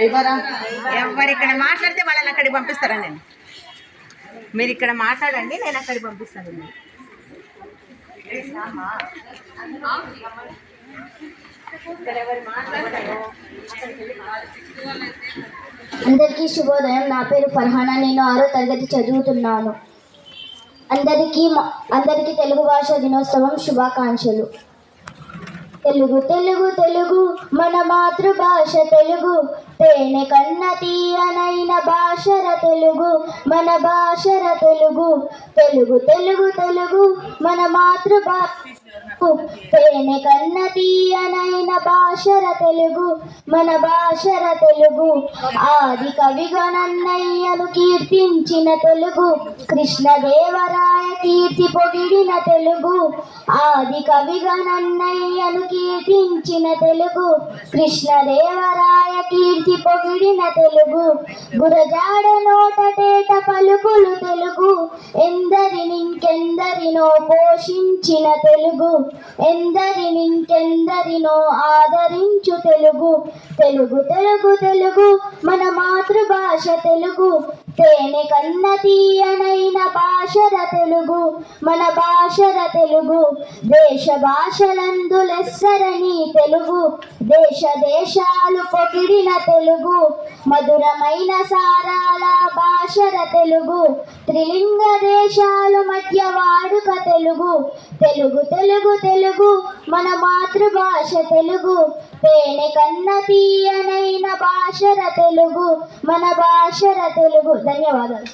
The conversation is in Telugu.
ఎవరు ఇక్కడ మాట్లాడితే వాళ్ళని అక్కడికి పంపిస్తారా? మీరు ఇక్కడ మాట్లాడండి, నేను అక్కడికి పంపిస్తాను. అందరికీ శుభోదయం. నా పేరు ఫర్హానా. నేను 6వ తరగతి చదువుతున్నాను. అందరికీ తెలుగు భాష దినోత్సవం శుభాకాంక్షలు. తెలుగు తెలుగు తెలుగు మన మాతృభాష తెలుగు, తేనె కన్న తీయనైన భాషర తెలుగు, మన భాషర తెలుగు. తెలుగు తెలుగు తెలుగు మన మాతృభాష, తేనె కన్న తీయనైన భాషర తెలుగు, మన భాషర తెలుగు. ఆది కవిగా నన్నయ్యను కీర్తించిన తెలుగు, కృష్ణదేవరాయ కీర్తి పొగిడిన తెలుగు. ఆది కవిగా నన్నయ్యను కీర్తించిన తెలుగు, కృష్ణదేవరాయ కీర్తి పొగిడిన తెలుగు. గురజాడ నోటటేట పలుకులు తెలుగు, ఎందరినింకెందరినో పోషించిన తెలుగు, ఎందరినింకెందరినో ఆదరించు తెలుగు. తెలుగు తెలుగు తెలుగు మన మాతృభాష తెలుగు, తేనె కన్న తీయనైన భాషర తెలుగు, మన భాషర తెలుగు. దేశ భాషలందు లెస్సరని తెలుగు, దేశ దేశాలు పొగిడిన తెలుగు, మధురమైన సారాల భాషర తెలుగు, త్రిలింగ దేశాలు మధ్య వాడుక తెలుగు. తెలుగు తెలుగు తెలుగు మన మాతృభాష తెలుగు, తేనె కన్న తీయనైన భాషర తెలుగు, మన భాషర తెలుగు. ధన్యవాదాలు.